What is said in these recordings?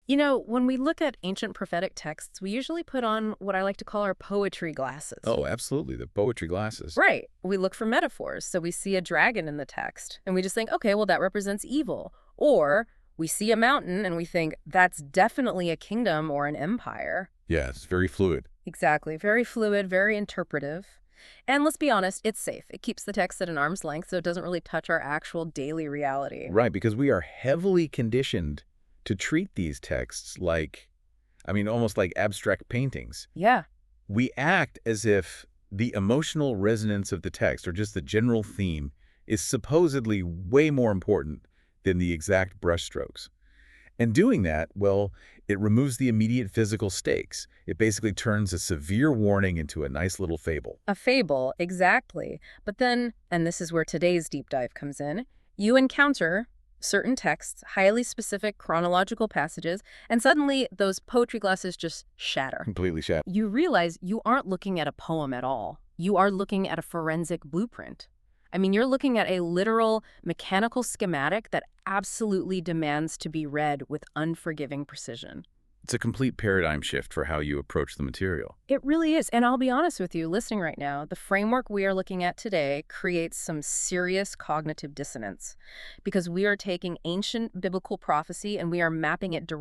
You know, when we look at ancient prophetic texts, we usually put on what I like to call our poetry glasses. Oh, absolutely. The poetry glasses. Right. We look for metaphors. So we see a dragon in the text and we just think, okay, well, that represents evil. Or we see a mountain and we think that's definitely a kingdom or an empire. Yeah, it's very fluid. Exactly. Very fluid, very interpretive. And let's be honest, it's safe. It keeps the text at an arm's length, so it doesn't really touch our actual daily reality. Right, because we are heavily conditioned to treat these texts like, almost like abstract paintings. Yeah. We act as if the emotional resonance of the text, or just the general theme, is supposedly way more important than the exact brushstrokes. And doing that, well, it removes the immediate physical stakes. It basically turns a severe warning into a nice little fable. A fable, exactly. But then, and this is where today's deep dive comes in, you encounter certain texts, highly specific chronological passages, and suddenly those poetry glasses just shatter. Completely shat. You realize you aren't looking at a poem at all. You are looking at a forensic blueprint. You're looking at a literal mechanical schematic that absolutely demands to be read with unforgiving precision. It's a complete paradigm shift for how you approach the material. It really is. And I'll be honest with you, listening right now, the framework we are looking at today creates some serious cognitive dissonance because we are taking ancient biblical prophecy and we are mapping it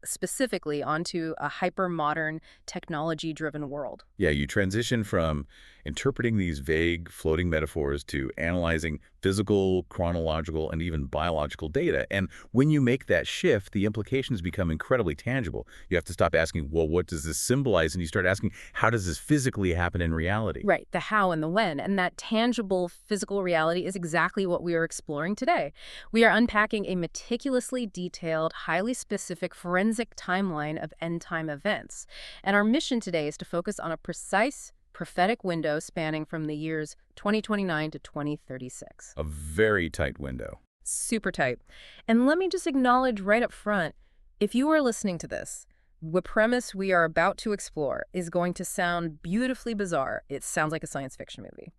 specifically onto a hyper-modern, technology-driven world. Yeah, you transition from interpreting these vague, floating metaphors to analyzing physical, chronological, and even biological data. And when you make that shift, the implications become incredibly tangible. You have to stop asking, well, what does this symbolize? And you start asking, how does this physically happen in reality? Right, the how and the when. And that tangible physical reality is exactly what we are exploring today. We are unpacking a meticulously detailed, highly specific forensic timeline of end-time events. And our mission today is to focus on a precise prophetic window spanning from the years 2029 to 2036. A very tight window. Super tight. And let me just acknowledge right up front, if you are listening to this, the premise we are about to explore is going to sound beautifully bizarre. It sounds like a science fiction movie.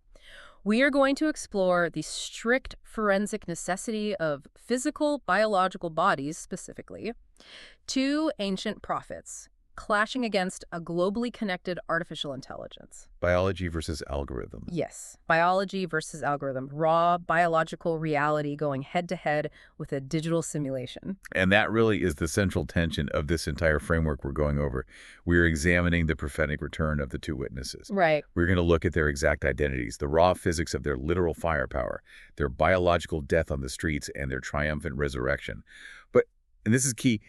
We are going to explore the strict forensic necessity of physical, biological bodies, specifically, two ancient prophets clashing against a globally connected artificial intelligence. Biology versus algorithm. Yes, biology versus algorithm, raw biological reality going head-to-head with a digital simulation. And that really is the central tension of this entire framework we're going over. We're examining the prophetic return of the two witnesses. Right. We're going to look at their exact identities, the raw physics of their literal firepower, their biological death on the streets, and their triumphant resurrection. And this is key,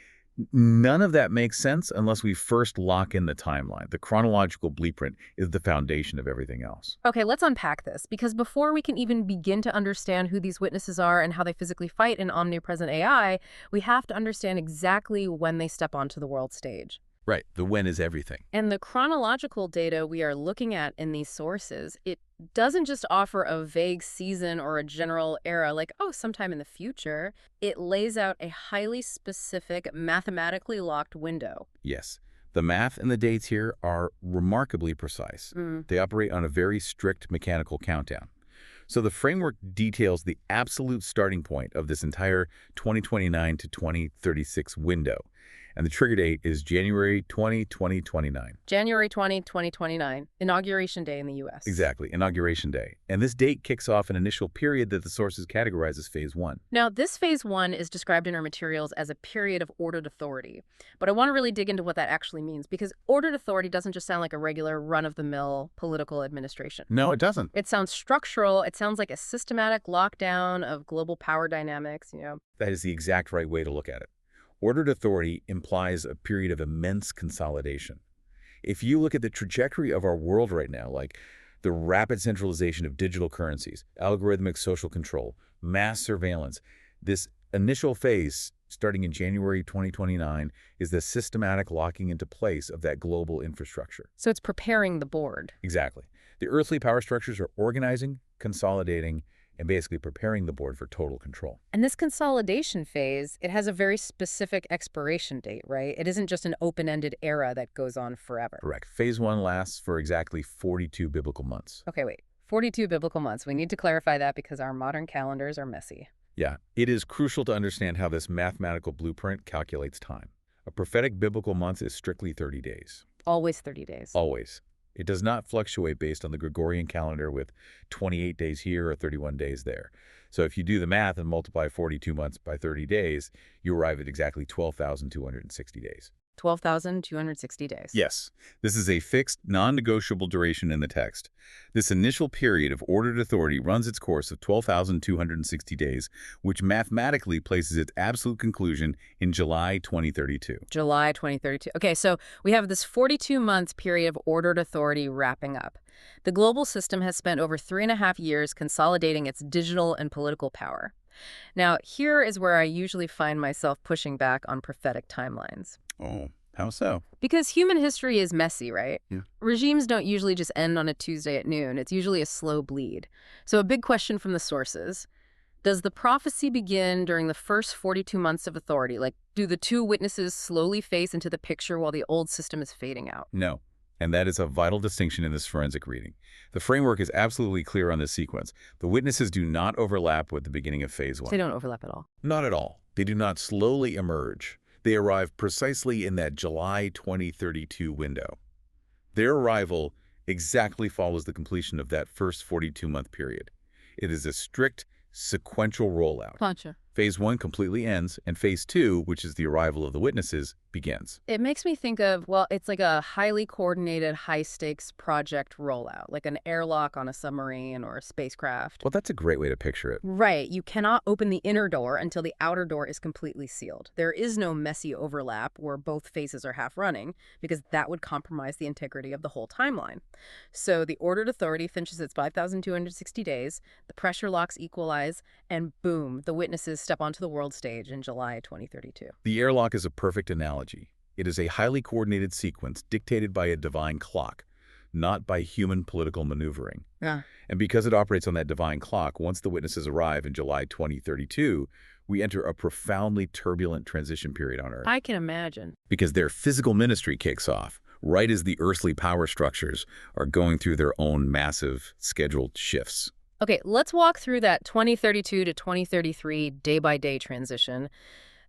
none of that makes sense unless we first lock in the timeline. The chronological blueprint is the foundation of everything else. Okay, let's unpack this, because before we can even begin to understand who these witnesses are and how they physically fight in omnipresent AI, we have to understand exactly when they step onto the world stage. Right. The when is everything. And the chronological data we are looking at in these sources, it doesn't just offer a vague season or a general era like, oh, sometime in the future. It lays out a highly specific, mathematically locked window. Yes. The math and the dates here are remarkably precise. They operate on a very strict mechanical countdown. So the framework details the absolute starting point of this entire 2029 to 2036 window. And the trigger date is January 20, 2029. January 20, 2029, Inauguration Day in the U.S. Exactly, Inauguration Day. And this date kicks off an initial period that the sources categorize as Phase 1. Now, this Phase 1 is described in our materials as a period of ordered authority. But I want to really dig into what that actually means, because ordered authority doesn't just sound like a regular run-of-the-mill political administration. No, it doesn't. It sounds structural. It sounds like a systematic lockdown of global power dynamics, That is the exact right way to look at it. Ordered authority implies a period of immense consolidation. If you look at the trajectory of our world right now, like the rapid centralization of digital currencies, algorithmic social control, mass surveillance, this initial phase, starting in January 2029, is the systematic locking into place of that global infrastructure. So it's preparing the board. Exactly. The earthly power structures are organizing, consolidating, and basically preparing the board for total control. And this consolidation phase, it has a very specific expiration date, right? It isn't just an open-ended era that goes on forever. Correct. Phase 1 lasts for exactly 42 biblical months. Okay, wait. 42 biblical months. We need to clarify that because our modern calendars are messy. Yeah, it is crucial to understand how this mathematical blueprint calculates time. A prophetic biblical month is strictly 30 days. Always 30 days. Always. It does not fluctuate based on the Gregorian calendar with 28 days here or 31 days there. So if you do the math and multiply 42 months by 30 days, you arrive at exactly 12,260 days. 12,260 days. Yes, this is a fixed, non-negotiable duration in the text. This initial period of ordered authority runs its course of 12,260 days, which mathematically places its absolute conclusion in July 2032. July 2032. Okay, so we have this 42-month period of ordered authority wrapping up. The global system has spent over 3.5 years consolidating its digital and political power. Now, here is where I usually find myself pushing back on prophetic timelines. Oh, how so? Because human history is messy, right? Yeah. Regimes don't usually just end on a Tuesday at noon. It's usually a slow bleed. So a big question from the sources: does the prophecy begin during the first 42 months of authority? Like, do the two witnesses slowly phase into the picture while the old system is fading out? No. And that is a vital distinction in this forensic reading. The framework is absolutely clear on this sequence. The witnesses do not overlap with the beginning of phase one. They don't overlap at all. Not at all. They do not slowly emerge. They arrive precisely in that July 2032 window. Their arrival exactly follows the completion of that first 42-month period. It is a strict, sequential rollout. Gotcha. Phase one completely ends, and phase two, which is the arrival of the witnesses, begins. It makes me think of, well, it's like a highly coordinated, high-stakes project rollout, like an airlock on a submarine or a spacecraft. Well, that's a great way to picture it. Right. You cannot open the inner door until the outer door is completely sealed. There is no messy overlap where both phases are half running, because that would compromise the integrity of the whole timeline. So the ordered authority finishes its 5,260 days, the pressure locks equalize, and boom, the witnesses step onto the world stage in July 2032. The airlock is a perfect analogy. It is a highly coordinated sequence dictated by a divine clock, not by human political maneuvering. Yeah. And because it operates on that divine clock, once the witnesses arrive in July 2032, we enter a profoundly turbulent transition period on Earth. I can imagine. Because their physical ministry kicks off, right as the earthly power structures are going through their own massive scheduled shifts. Okay, let's walk through that 2032 to 2033 day-by-day transition.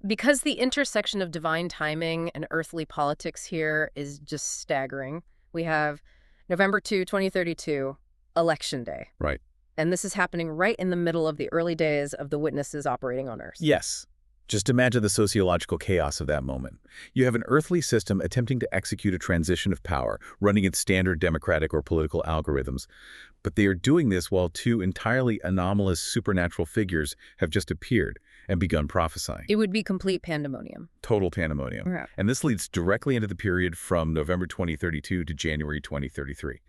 Because the intersection of divine timing and earthly politics here is just staggering. We have November 2, 2032, Election Day. Right. And this is happening right in the middle of the early days of the witnesses operating on Earth. Yes. Just imagine the sociological chaos of that moment. You have an earthly system attempting to execute a transition of power, running its standard democratic or political algorithms. But they are doing this while two entirely anomalous supernatural figures have just appeared and begun prophesying. It would be complete pandemonium. Total pandemonium. Yeah. And this leads directly into the period from November 2032 to January 2033.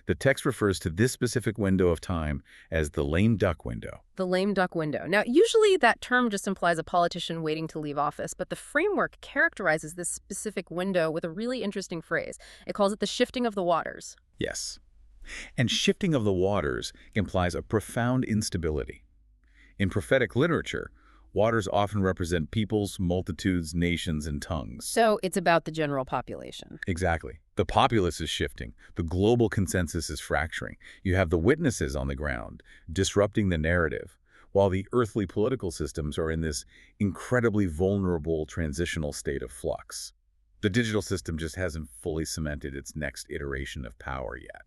The text refers to this specific window of time as the lame duck window. The lame duck window. Now, usually that term just implies a politician waiting to leave office, but the framework characterizes this specific window with a really interesting phrase. It calls it the shifting of the waters. Yes. And shifting of the waters implies a profound instability. In prophetic literature, waters often represent peoples, multitudes, nations, and tongues. So it's about the general population. Exactly. The populace is shifting. The global consensus is fracturing. You have the witnesses on the ground, disrupting the narrative, while the earthly political systems are in this incredibly vulnerable transitional state of flux. The digital system just hasn't fully cemented its next iteration of power yet.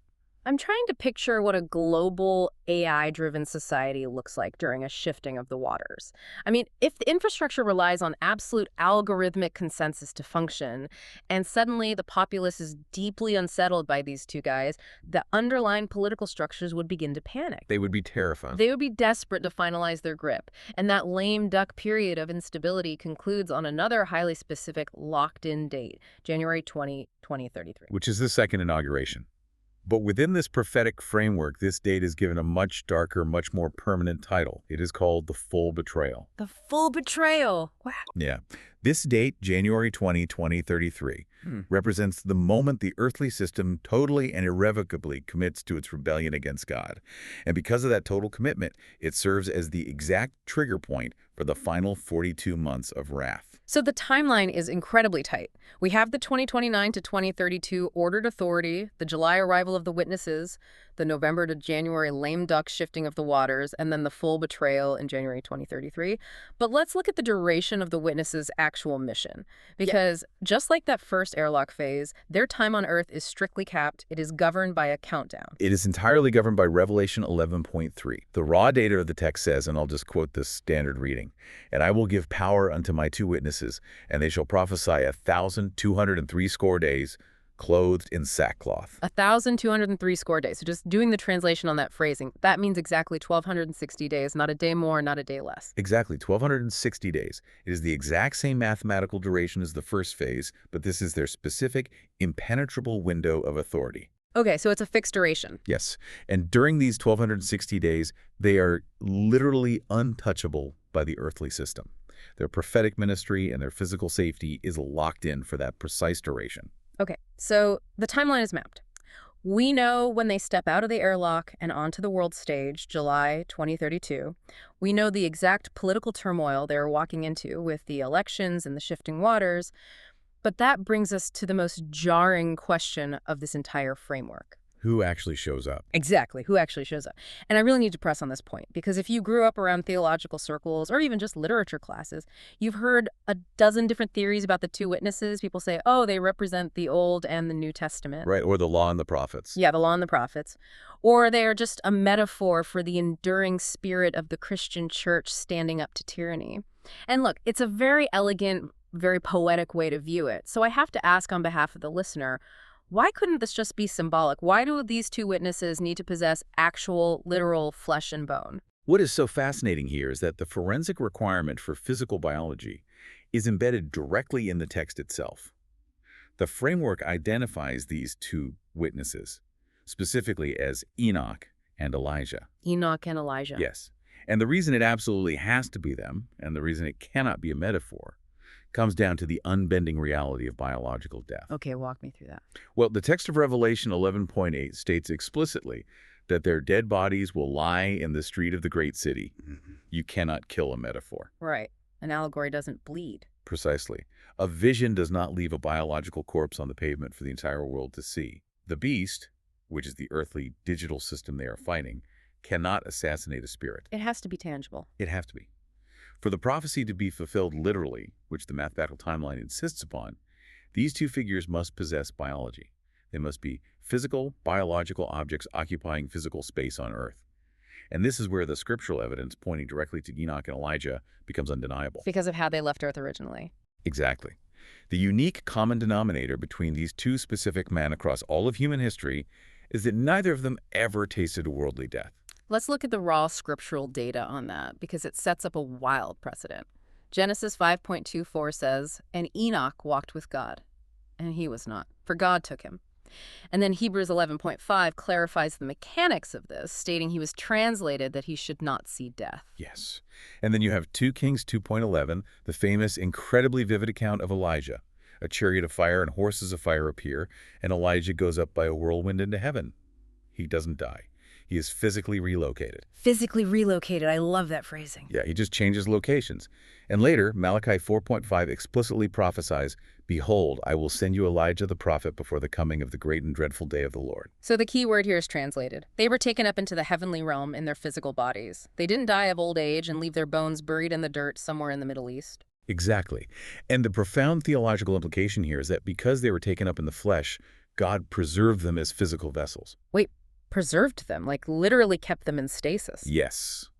I'm trying to picture what a global AI-driven society looks like during a shifting of the waters. I mean, if the infrastructure relies on absolute algorithmic consensus to function, and suddenly the populace is deeply unsettled by these two guys, the underlying political structures would begin to panic. They would be terrified. They would be desperate to finalize their grip. And that lame duck period of instability concludes on another highly specific locked-in date, January 20, 2033. Which is the second inauguration. But within this prophetic framework, this date is given a much darker, much more permanent title. It is called the full betrayal. The full betrayal. Wow. Yeah. This date, January 20, 2033, represents the moment the earthly system totally and irrevocably commits to its rebellion against God. And because of that total commitment, it serves as the exact trigger point for the final 42 months of wrath. So the timeline is incredibly tight. We have the 2029 to 2032 ordered authority, the July arrival of the witnesses, the November to January lame duck shifting of the waters, and then the full betrayal in January 2033. But let's look at the duration of the witnesses' actual mission. Yeah. Because just like that first airlock phase, their time on Earth is strictly capped. It is governed by a countdown. It is entirely governed by Revelation 11.3. The raw data of the text says, and I'll just quote this standard reading, "And I will give power unto my two witnesses, and they shall prophesy 1,203 days, clothed in sackcloth." 1,203 score days. So just doing the translation on that phrasing, that means exactly 1,260 days, not a day more, not a day less. Exactly, 1,260 days. It is the exact same mathematical duration as the first phase, but this is their specific, impenetrable window of authority. Okay, so it's a fixed duration. Yes, and during these 1,260 days, they are literally untouchable by the earthly system. Their prophetic ministry and their physical safety is locked in for that precise duration. Okay, so the timeline is mapped. We know when they step out of the airlock and onto the world stage, July 2032. We know the exact political turmoil they're walking into with the elections and the shifting waters. But that brings us to the most jarring question of this entire framework. Who actually shows up? Exactly, who actually shows up? And I really need to press on this point, because if you grew up around theological circles or even just literature classes, you've heard a dozen different theories about the two witnesses. People say, oh, they represent the Old and the New Testament. Right, or the law and the prophets. Yeah, the law and the prophets. Or they are just a metaphor for the enduring spirit of the Christian church standing up to tyranny. And look, it's a very elegant, very poetic way to view it. So I have to ask on behalf of the listener, why couldn't this just be symbolic? Why do these two witnesses need to possess actual, literal flesh and bone? What is so fascinating here is that the forensic requirement for physical biology is embedded directly in the text itself. The framework identifies these two witnesses, specifically as Enoch and Elijah. Enoch and Elijah. Yes. And the reason it absolutely has to be them, and the reason it cannot be a metaphor, comes down to the unbending reality of biological death. Okay, walk me through that. Well, the text of Revelation 11.8 states explicitly that their dead bodies will lie in the street of the great city. You cannot kill a metaphor. Right. An allegory doesn't bleed. Precisely. A vision does not leave a biological corpse on the pavement for the entire world to see. The beast, which is the earthly digital system they are fighting, cannot assassinate a spirit. It has to be tangible. It has to be. For the prophecy to be fulfilled literally, which the mathematical timeline insists upon, these two figures must possess biology. They must be physical, biological objects occupying physical space on Earth. And this is where the scriptural evidence pointing directly to Enoch and Elijah becomes undeniable. Because of how they left Earth originally. Exactly. The unique common denominator between these two specific men across all of human history is that neither of them ever tasted a worldly death. Let's look at the raw scriptural data on that, because it sets up a wild precedent. Genesis 5.24 says, "And Enoch walked with God, and he was not, for God took him." And then Hebrews 11.5 clarifies the mechanics of this, stating he was translated that he should not see death. Yes. And then you have 2 Kings 2.11, the famous, incredibly vivid account of Elijah. A chariot of fire and horses of fire appear, and Elijah goes up by a whirlwind into heaven. He doesn't die. He is physically relocated. Physically relocated. I love that phrasing. Yeah, he just changes locations. And later, Malachi 4.5 explicitly prophesies, "Behold, I will send you Elijah the prophet before the coming of the great and dreadful day of the Lord." So the key word here is translated. They were taken up into the heavenly realm in their physical bodies. They didn't die of old age and leave their bones buried in the dirt somewhere in the Middle East. Exactly. And the profound theological implication here is that because they were taken up in the flesh, God preserved them as physical vessels. Wait, preserved them, like literally kept them in stasis. Yes.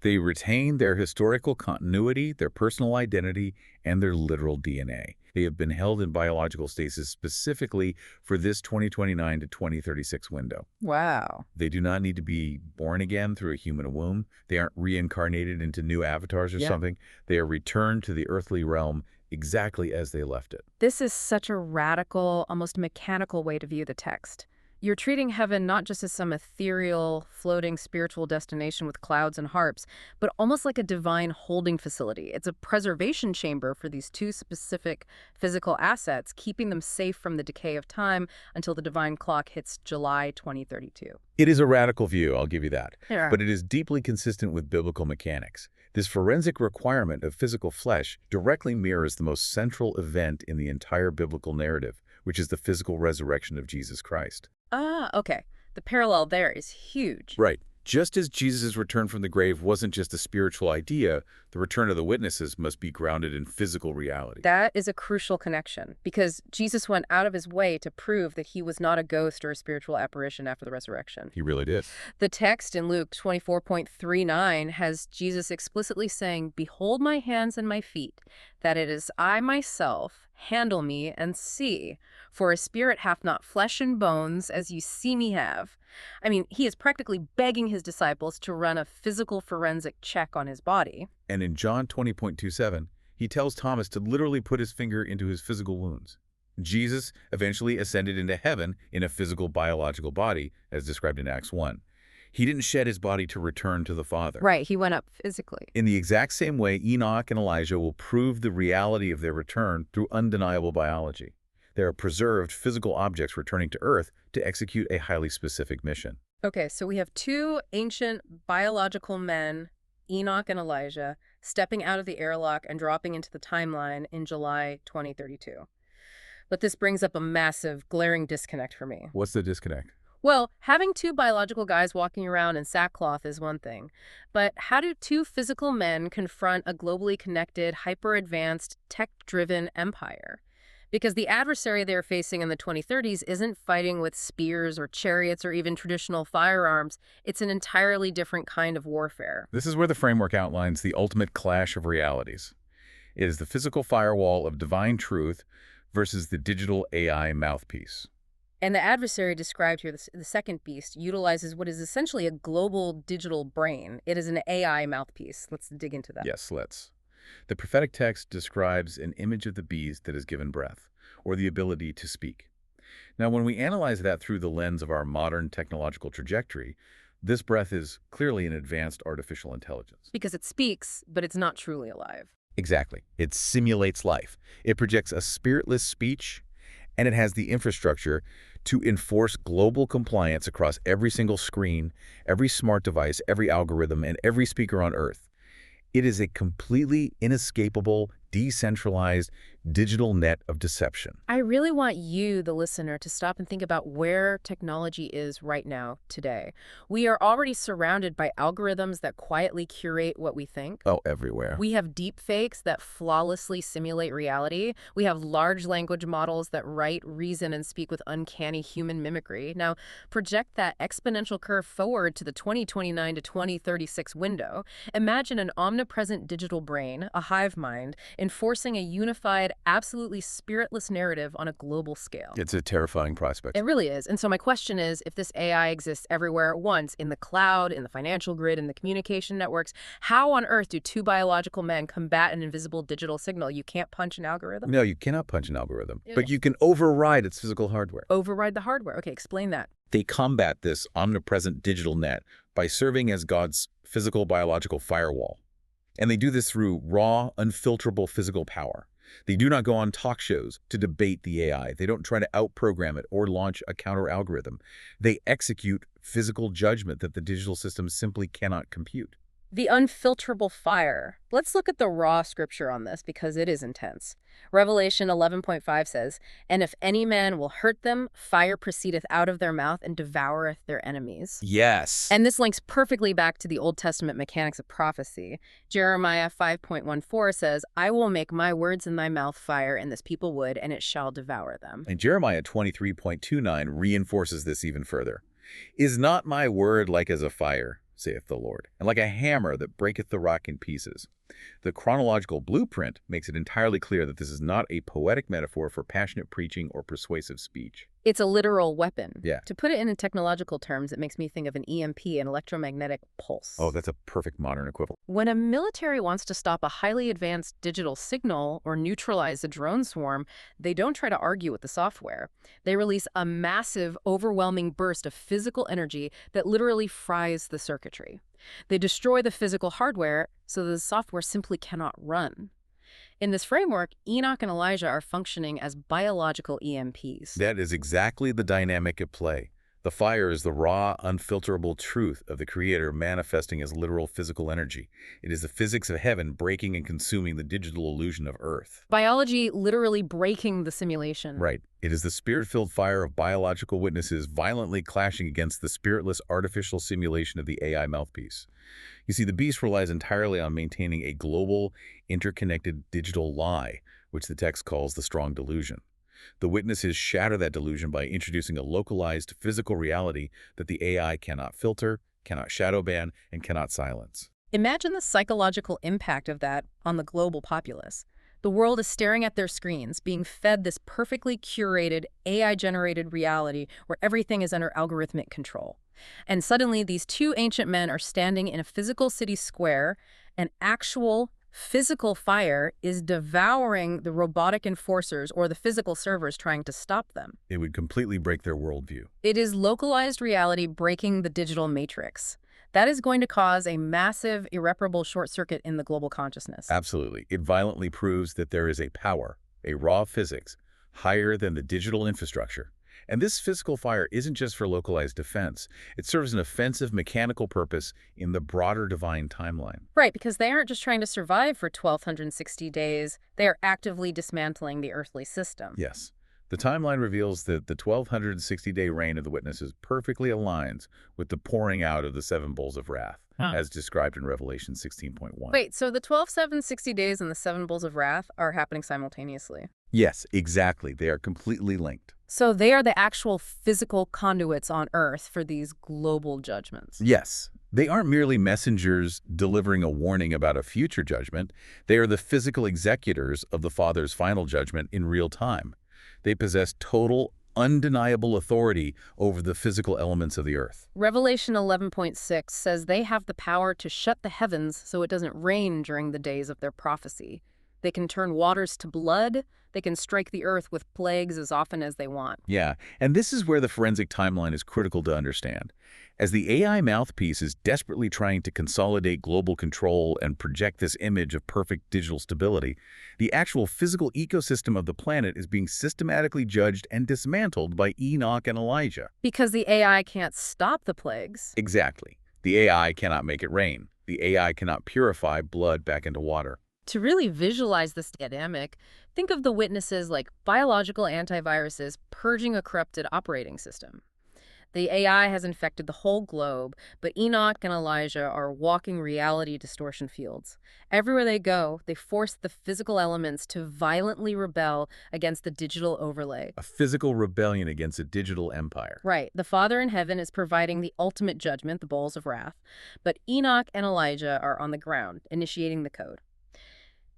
They retained their historical continuity, their personal identity, and their literal DNA. They have been held in biological stasis specifically for this 2029 to 2036 window. Wow. They do not need to be born again through a human womb. They aren't reincarnated into new avatars or something. They are returned to the earthly realm exactly as they left it. This is such a radical, almost mechanical way to view the text. You're treating heaven not just as some ethereal, floating spiritual destination with clouds and harps, but almost like a divine holding facility. It's a preservation chamber for these two specific physical assets, keeping them safe from the decay of time until the divine clock hits July 2032. It is a radical view, I'll give you that. Yeah. But it is deeply consistent with biblical mechanics. This forensic requirement of physical flesh directly mirrors the most central event in the entire biblical narrative, which is the physical resurrection of Jesus Christ. Ah, okay. The parallel there is huge. Right. Just as Jesus' return from the grave wasn't just a spiritual idea, the return of the witnesses must be grounded in physical reality. That is a crucial connection because Jesus went out of his way to prove that he was not a ghost or a spiritual apparition after the resurrection. He really did. The text in Luke 24:39 has Jesus explicitly saying, "Behold my hands and my feet, that it is I myself. Handle me and see. For a spirit hath not flesh and bones, as you see me have." I mean, he is practically begging his disciples to run a physical forensic check on his body. And in John 20.27, he tells Thomas to literally put his finger into his physical wounds. Jesus eventually ascended into heaven in a physical biological body, as described in Acts 1. He didn't shed his body to return to the Father. Right, he went up physically. In the exact same way, Enoch and Elijah will prove the reality of their return through undeniable biology. They are preserved physical objects returning to Earth to execute a highly specific mission. Okay, so we have two ancient biological men, Enoch and Elijah, stepping out of the airlock and dropping into the timeline in July 2032. But this brings up a massive, glaring disconnect for me. What's the disconnect? Well, having two biological guys walking around in sackcloth is one thing, but how do two physical men confront a globally connected, hyper-advanced, tech-driven empire? Because the adversary they're facing in the 2030s isn't fighting with spears or chariots or even traditional firearms. It's an entirely different kind of warfare. This is where the framework outlines the ultimate clash of realities. It is the physical firewall of divine truth versus the digital AI mouthpiece. And the adversary described here, the second beast, utilizes what is essentially a global digital brain. It is an AI mouthpiece. Let's dig into that. Yes, let's. The prophetic text describes an image of the beast that is given breath, or the ability to speak. Now, when we analyze that through the lens of our modern technological trajectory, this breath is clearly an advanced artificial intelligence. Because it speaks, but it's not truly alive. Exactly. It simulates life. It projects a spiritless speech, and it has the infrastructure to enforce global compliance across every single screen, every smart device, every algorithm, and every speaker on Earth. It is a completely inescapable, decentralized digital net of deception. I really want you, the listener, to stop and think about where technology is right now, today. We are already surrounded by algorithms that quietly curate what we think. Oh, everywhere. We have deep fakes that flawlessly simulate reality. We have large language models that write, reason, and speak with uncanny human mimicry. Now, project that exponential curve forward to the 2029 to 2036 window. Imagine an omnipresent digital brain, a hive mind, enforcing a unified, absolutely spiritless narrative on a global scale. It's a terrifying prospect. It really is. And so my question is, if this AI exists everywhere at once, in the cloud, in the financial grid, in the communication networks, how on earth do two biological men combat an invisible digital signal? You can't punch an algorithm? No, you cannot punch an algorithm, Yeah. but you can override its physical hardware. Override the hardware. Okay, explain that. They combat this omnipresent digital net by serving as God's physical biological firewall. And they do this through raw, unfilterable physical power. They do not go on talk shows to debate the AI. They don't try to outprogram it or launch a counter algorithm. They execute physical judgment that the digital system simply cannot compute. The unfilterable fire. Let's look at the raw scripture on this because it is intense. Revelation 11:5 says, "And if any man will hurt them, fire proceedeth out of their mouth and devoureth their enemies." Yes. And this links perfectly back to the Old Testament mechanics of prophecy. Jeremiah 5:14 says, "I will make my words in thy mouth fire, and this people wood, and it shall devour them." And Jeremiah 23.29 reinforces this even further. Is not my word like as a fire, saith the Lord, and like a hammer that breaketh the rock in pieces? The chronological blueprint makes it entirely clear that this is not a poetic metaphor for passionate preaching or persuasive speech. It's a literal weapon. Yeah. To put it in technological terms, it makes me think of an EMP, an electromagnetic pulse. Oh, that's a perfect modern equivalent. When a military wants to stop a highly advanced digital signal or neutralize a drone swarm, they don't try to argue with the software. They release a massive, overwhelming burst of physical energy that literally fries the circuitry. They destroy the physical hardware so the software simply cannot run. In this framework, Enoch and Elijah are functioning as biological EMPs. That is exactly the dynamic at play. The fire is the raw, unfilterable truth of the Creator manifesting as literal physical energy. It is the physics of heaven breaking and consuming the digital illusion of Earth. Biology literally breaking the simulation. Right. It is the spirit-filled fire of biological witnesses violently clashing against the spiritless artificial simulation of the AI mouthpiece. You see, the beast relies entirely on maintaining a global, interconnected digital lie, which the text calls the strong delusion. The witnesses shatter that delusion by introducing a localized physical reality that the AI cannot filter, cannot shadow ban, and cannot silence. Imagine the psychological impact of that on the global populace. The world is staring at their screens, being fed this perfectly curated, AI-generated reality where everything is under algorithmic control. And suddenly, these two ancient men are standing in a physical city square, and actual physical fire is devouring the robotic enforcers or the physical servers trying to stop them. It would completely break their worldview. It is localized reality breaking the digital matrix. That is going to cause a massive, irreparable short circuit in the global consciousness. Absolutely. It violently proves that there is a power, a raw physics, higher than the digital infrastructure. And this physical fire isn't just for localized defense. It serves an offensive mechanical purpose in the broader divine timeline. Right, because they aren't just trying to survive for 1,260 days, they are actively dismantling the earthly system. Yes. The timeline reveals that the 1,260-day reign of the witnesses perfectly aligns with the pouring out of the seven bowls of wrath, as described in Revelation 16.1. Wait, so the 12,760 days and the seven bowls of wrath are happening simultaneously? Yes, exactly. They are completely linked. So they are the actual physical conduits on Earth for these global judgments. Yes. They aren't merely messengers delivering a warning about a future judgment. They are the physical executors of the Father's final judgment in real time. They possess total, undeniable authority over the physical elements of the earth. Revelation 11.6 says they have the power to shut the heavens so it doesn't rain during the days of their prophecy. They can turn waters to blood. They can strike the earth with plagues as often as they want. Yeah, and this is where the forensic timeline is critical to understand. As the AI mouthpiece is desperately trying to consolidate global control and project this image of perfect digital stability, the actual physical ecosystem of the planet is being systematically judged and dismantled by Enoch and Elijah. Because the AI can't stop the plagues. Exactly. The AI cannot make it rain. The AI cannot purify blood back into water. To really visualize this dynamic, think of the witnesses like biological antiviruses purging a corrupted operating system. The AI has infected the whole globe, but Enoch and Elijah are walking reality distortion fields. Everywhere they go, they force the physical elements to violently rebel against the digital overlay. A physical rebellion against a digital empire. Right. The Father in heaven is providing the ultimate judgment, the bowls of wrath, but Enoch and Elijah are on the ground, initiating the code.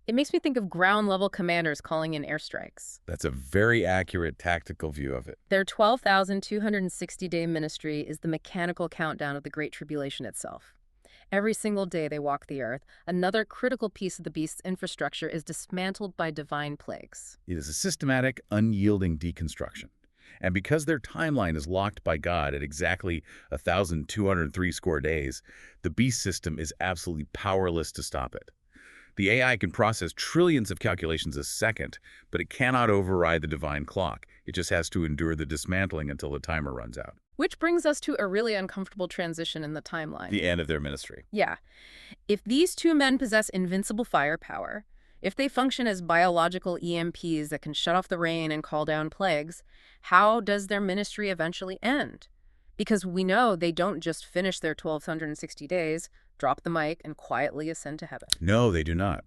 It makes me think of ground-level commanders calling in airstrikes. That's a very accurate tactical view of it. Their 12,260-day ministry is the mechanical countdown of the Great Tribulation itself. Every single day they walk the earth, another critical piece of the beast's infrastructure is dismantled by divine plagues. It is a systematic, unyielding deconstruction. And because their timeline is locked by God at exactly 1,203 square days, the beast system is absolutely powerless to stop it. The AI can process trillions of calculations a second, but it cannot override the divine clock. It just has to endure the dismantling until the timer runs out. Which brings us to a really uncomfortable transition in the timeline. The end of their ministry. Yeah. If these two men possess invincible firepower, if they function as biological EMPs that can shut off the rain and call down plagues, how does their ministry eventually end? Because we know they don't just finish their 1,260 days, drop the mic, and quietly ascend to heaven. No, they do not.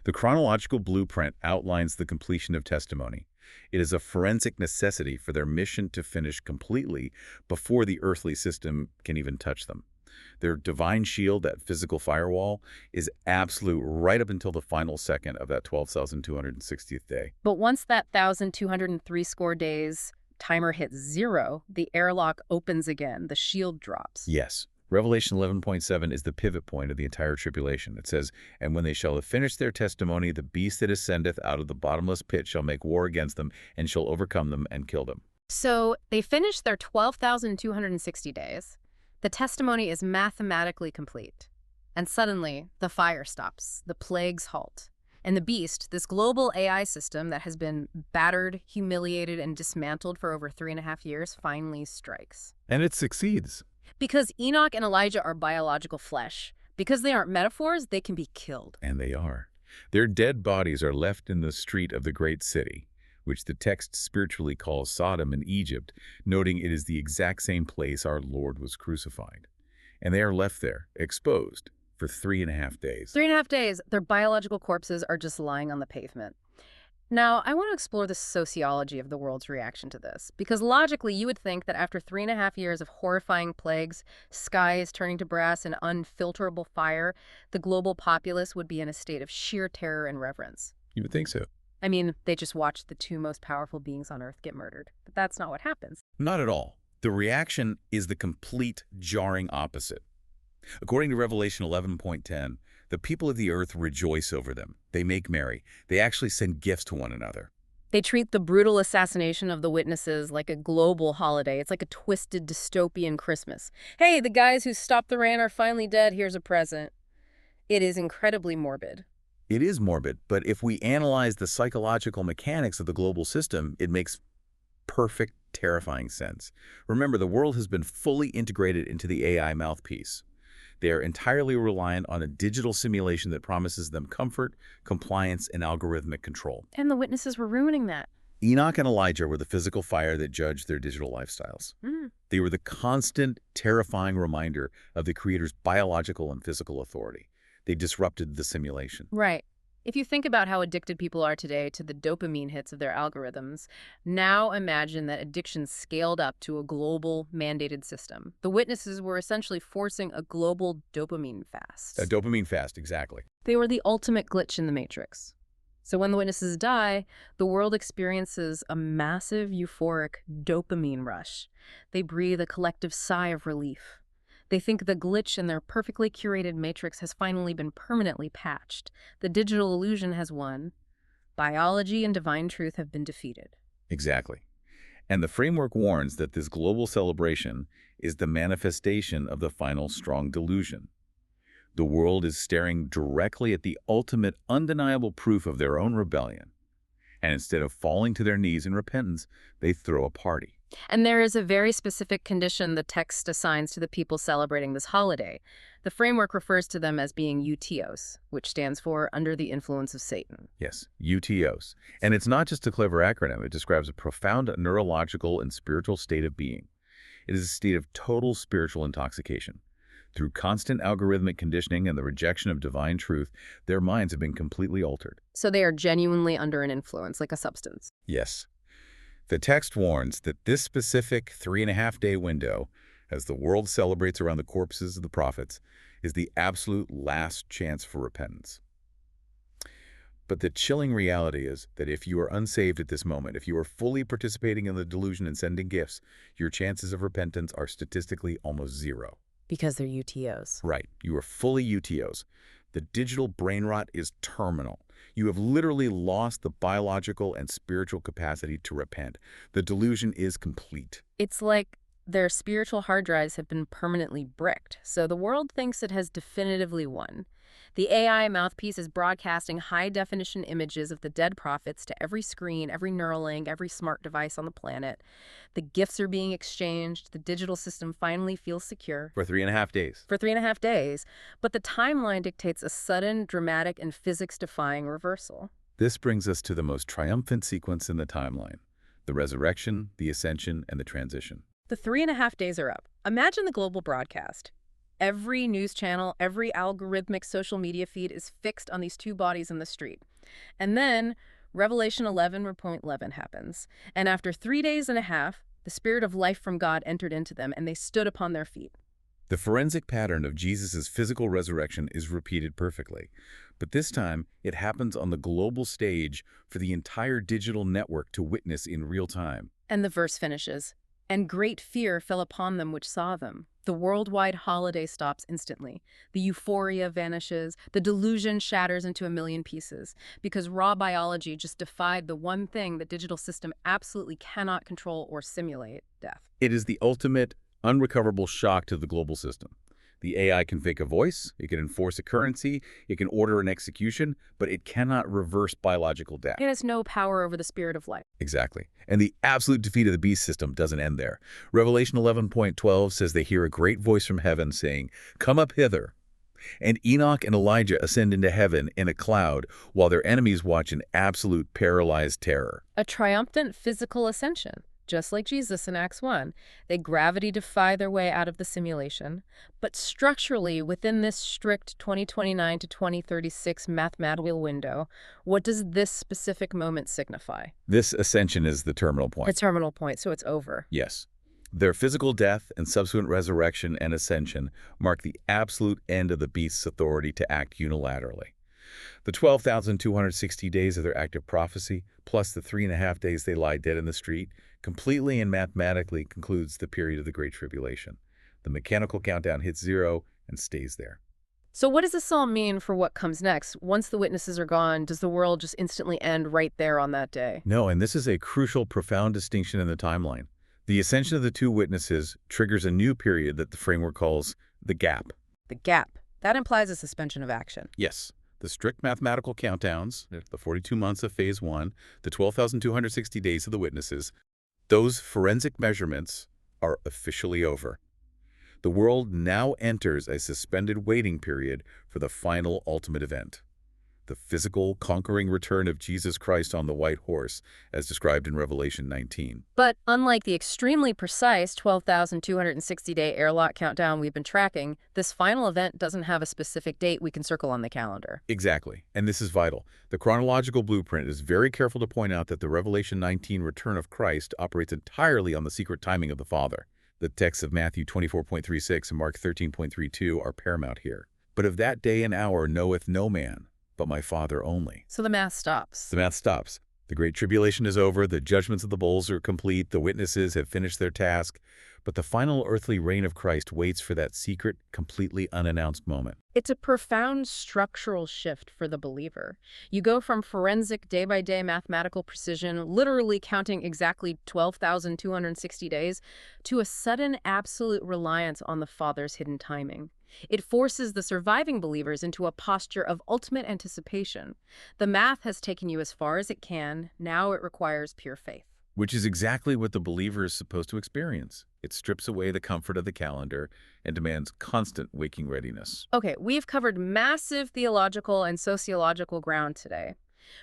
The chronological blueprint outlines the completion of testimony. It is a forensic necessity for their mission to finish completely before the earthly system can even touch them. Their divine shield, that physical firewall, is absolute right up until the final second of that 12,260th day. But once that 1,203 score days timer hits 0, the airlock opens again, the shield drops. Yes. Revelation 11.7 is the pivot point of the entire tribulation. It says, "And when they shall have finished their testimony, the beast that ascendeth out of the bottomless pit shall make war against them, and shall overcome them and kill them." So they finished their 12,260 days. The testimony is mathematically complete. And suddenly, the fire stops. The plagues halt. And the beast, this global AI system that has been battered, humiliated, and dismantled for over 3.5 years, finally strikes. And it succeeds. Because Enoch and Elijah are biological flesh. Because they aren't metaphors, they can be killed. And they are. Their dead bodies are left in the street of the great city, which the text spiritually calls Sodom in Egypt, noting it is the exact same place our Lord was crucified. And they are left there, exposed, for 3.5 days. 3.5 days, their biological corpses are just lying on the pavement. Now, I want to explore the sociology of the world's reaction to this, because logically you would think that after 3.5 years of horrifying plagues, skies turning to brass, and unfilterable fire, the global populace would be in a state of sheer terror and reverence. You would think so. I mean, they just watched the two most powerful beings on Earth get murdered. But that's not what happens. Not at all. The reaction is the complete jarring opposite. According to Revelation 11:10, the people of the earth rejoice over them. They make merry. They actually send gifts to one another. They treat the brutal assassination of the witnesses like a global holiday. It's like a twisted dystopian Christmas. Hey, the guys who stopped the rain are finally dead. Here's a present. It is incredibly morbid. It is morbid, but if we analyze the psychological mechanics of the global system, it makes perfect, terrifying sense. Remember, the world has been fully integrated into the AI mouthpiece. They are entirely reliant on a digital simulation that promises them comfort, compliance, and algorithmic control. And the witnesses were ruining that. Enoch and Elijah were the physical fire that judged their digital lifestyles. They were the constant, terrifying reminder of the Creator's biological and physical authority. They disrupted the simulation. Right. If you think about how addicted people are today to the dopamine hits of their algorithms, now imagine that addiction scaled up to a global mandated system. The witnesses were essentially forcing a global dopamine fast. A dopamine fast, exactly. They were the ultimate glitch in the matrix. So when the witnesses die, the world experiences a massive euphoric dopamine rush. They breathe a collective sigh of relief. They think the glitch in their perfectly curated matrix has finally been permanently patched. The digital illusion has won. Biology and divine truth have been defeated. Exactly. And the framework warns that this global celebration is the manifestation of the final strong delusion. The world is staring directly at the ultimate undeniable proof of their own rebellion. And instead of falling to their knees in repentance, they throw a party. And there is a very specific condition the text assigns to the people celebrating this holiday. The framework refers to them as being UTOs, which stands for under the influence of Satan. Yes, UTOs. And it's not just a clever acronym. It describes a profound neurological and spiritual state of being. It is a state of total spiritual intoxication. Through constant algorithmic conditioning and the rejection of divine truth, their minds have been completely altered. So they are genuinely under an influence, like a substance. Yes. The text warns that this specific 3.5-day window, as the world celebrates around the corpses of the prophets, is the absolute last chance for repentance. But the chilling reality is that if you are unsaved at this moment, if you are fully participating in the delusion and sending gifts, your chances of repentance are statistically almost zero. Because they're UTOs. Right. You are fully UTOs. The digital brain rot is terminal. You have literally lost the biological and spiritual capacity to repent. The delusion is complete. It's like their spiritual hard drives have been permanently bricked, so the world thinks it has definitively won. The AI mouthpiece is broadcasting high-definition images of the dead prophets to every screen, every Neuralink, every smart device on the planet. The gifts are being exchanged. The digital system finally feels secure. For 3.5 days. For 3.5 days. But the timeline dictates a sudden, dramatic, and physics-defying reversal. This brings us to the most triumphant sequence in the timeline: the resurrection, the ascension, and the transition. The 3.5 days are up. Imagine the global broadcast. Every news channel, every algorithmic social media feed is fixed on these two bodies in the street. And then Revelation 11:11 happens. And after 3 days and a half, the spirit of life from God entered into them, and they stood upon their feet. The forensic pattern of Jesus' physical resurrection is repeated perfectly. But this time, it happens on the global stage for the entire digital network to witness in real time. And the verse finishes, "And great fear fell upon them which saw them." The worldwide holiday stops instantly. The euphoria vanishes. The delusion shatters into a million pieces because raw biology just defied the one thing the digital system absolutely cannot control or simulate: death. It is the ultimate, unrecoverable shock to the global system. The AI can fake a voice, it can enforce a currency, it can order an execution, but it cannot reverse biological death. It has no power over the spirit of life. Exactly. And the absolute defeat of the beast system doesn't end there. Revelation 11:12 says they hear a great voice from heaven saying, "Come up hither." And Enoch and Elijah ascend into heaven in a cloud while their enemies watch in absolute paralyzed terror. A triumphant physical ascension. Just like Jesus in Acts 1, they gravity defy their way out of the simulation. But structurally, within this strict 2029 to 2036 mathematical window, what does this specific moment signify? This ascension is the terminal The point. terminal point, so it's over. Yes. Their physical death and subsequent resurrection and ascension mark the absolute end of the beast's authority to act unilaterally. The 12,260 days of their active prophecy, plus the 3.5 days they lie dead in the street, completely and mathematically concludes the period of the Great Tribulation. The mechanical countdown hits zero and stays there. So what does this all mean for what comes next? Once the witnesses are gone, does the world just instantly end right there on that day? No, and this is a crucial, profound distinction in the timeline. The ascension of the two witnesses triggers a new period that the framework calls the gap. The gap. That implies a suspension of action. Yes, the strict mathematical countdowns, the 42 months of phase 1, the 12,260 days of the witnesses, those forensic measurements are officially over. The world now enters a suspended waiting period for the final ultimate event, the physical conquering return of Jesus Christ on the white horse, as described in Revelation 19. But unlike the extremely precise 12,260-day airlock countdown we've been tracking, this final event doesn't have a specific date we can circle on the calendar. Exactly, and this is vital. The chronological blueprint is very careful to point out that the Revelation 19 return of Christ operates entirely on the secret timing of the Father. The texts of Matthew 24:36 and Mark 13:32 are paramount here. But of that day and hour knoweth no man, but my Father only. So the math stops. The math stops. The Great Tribulation is over, the judgments of the bowls are complete, the witnesses have finished their task, but the final earthly reign of Christ waits for that secret, completely unannounced moment. It's a profound structural shift for the believer. You go from forensic day-by-day mathematical precision, literally counting exactly 12,260 days, to a sudden absolute reliance on the Father's hidden timing. It forces the surviving believers into a posture of ultimate anticipation. The math has taken you as far as it can. Now it requires pure faith. Which is exactly what the believer is supposed to experience. It strips away the comfort of the calendar and demands constant waking readiness. Okay, we've covered massive theological and sociological ground today.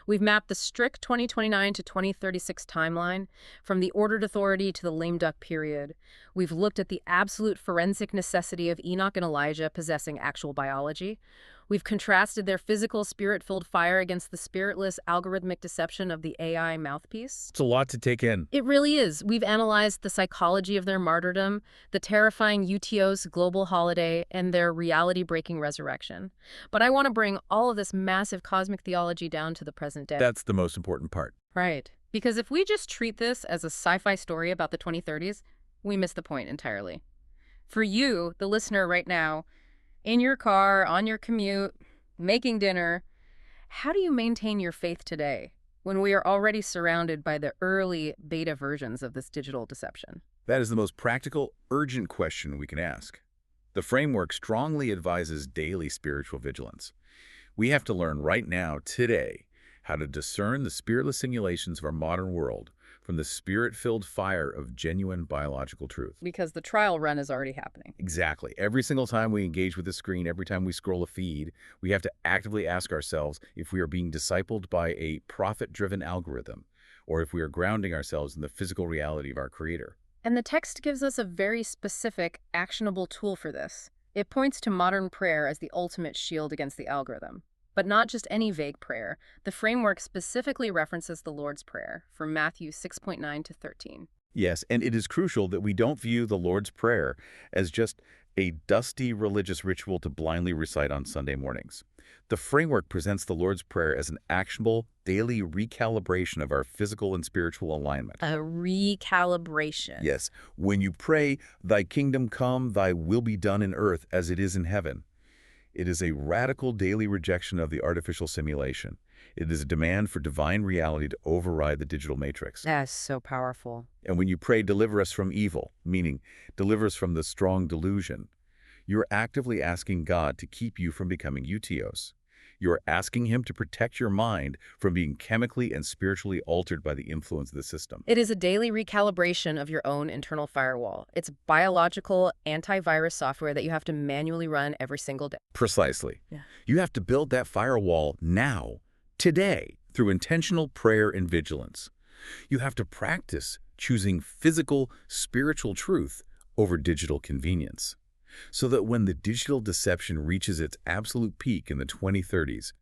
We've mapped the strict 2029 to 2036 timeline, from the ordered authority to the lame duck period. We've looked at the absolute forensic necessity of Enoch and Elijah possessing actual biology. We've contrasted their physical, spirit-filled fire against the spiritless, algorithmic deception of the AI mouthpiece. It's a lot to take in. It really is. We've analyzed the psychology of their martyrdom, the terrifying UTO's global holiday, and their reality-breaking resurrection. But I want to bring all of this massive cosmic theology down to the present day. That's the most important part. Right. Because if we just treat this as a sci-fi story about the 2030s, we miss the point entirely. For you, the listener right now, in your car, on your commute, making dinner, how do you maintain your faith today when we are already surrounded by the early beta versions of this digital deception? That is the most practical, urgent question we can ask. The framework strongly advises daily spiritual vigilance. We have to learn right now, today, how to discern the spiritless simulations of our modern world from the spirit-filled fire of genuine biological truth. Because the trial run is already happening. Exactly. Every single time we engage with the screen, every time we scroll a feed, we have to actively ask ourselves if we are being discipled by a prophet-driven algorithm, or if we are grounding ourselves in the physical reality of our Creator. And the text gives us a very specific, actionable tool for this. It points to modern prayer as the ultimate shield against the algorithm. But not just any vague prayer. The framework specifically references the Lord's Prayer from Matthew 6:9 to 13. Yes, and it is crucial that we don't view the Lord's Prayer as just a dusty religious ritual to blindly recite on Sunday mornings. The framework presents the Lord's Prayer as an actionable, daily recalibration of our physical and spiritual alignment. A recalibration. Yes, when you pray, "Thy kingdom come, thy will be done in earth as it is in heaven," it is a radical daily rejection of the artificial simulation. It is a demand for divine reality to override the digital matrix. That's so powerful. And when you pray, "Deliver us from evil," meaning deliver us from the strong delusion, You're actively asking God to keep you from becoming UTOs. You're asking Him to protect your mind from being chemically and spiritually altered by the influence of the system. It is a daily recalibration of your own internal firewall. It's biological antivirus software that you have to manually run every single day. Precisely. Yeah. You have to build that firewall now, today, through intentional prayer and vigilance. You have to practice choosing physical, spiritual truth over digital convenience, so that when the digital deception reaches its absolute peak in the 2030s,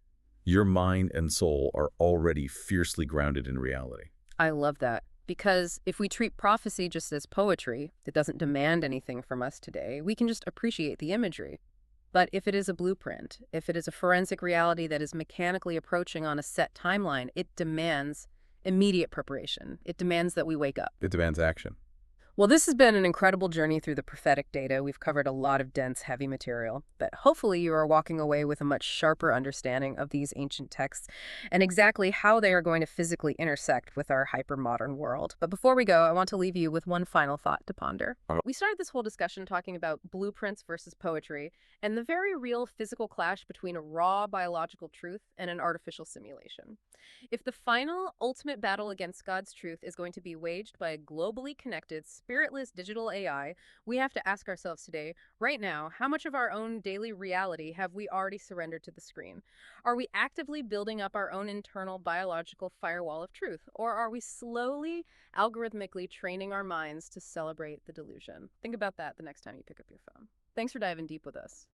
your mind and soul are already fiercely grounded in reality. I love that. Because if we treat prophecy just as poetry that doesn't demand anything from us today, we can just appreciate the imagery. But if it is a blueprint, if it is a forensic reality that is mechanically approaching on a set timeline, it demands immediate preparation. It demands that we wake up. It demands action. Well, this has been an incredible journey through the prophetic data. We've covered a lot of dense, heavy material, but hopefully you are walking away with a much sharper understanding of these ancient texts and exactly how they are going to physically intersect with our hyper-modern world. But before we go, I want to leave you with one final thought to ponder. We started this whole discussion talking about blueprints versus poetry and the very real physical clash between a raw biological truth and an artificial simulation. If the final, ultimate battle against God's truth is going to be waged by a globally connected, spiritless digital AI, we have to ask ourselves today, right now, how much of our own daily reality have we already surrendered to the screen? Are we actively building up our own internal biological firewall of truth, or are we slowly, algorithmically training our minds to celebrate the delusion? Think about that the next time you pick up your phone. Thanks for diving deep with us.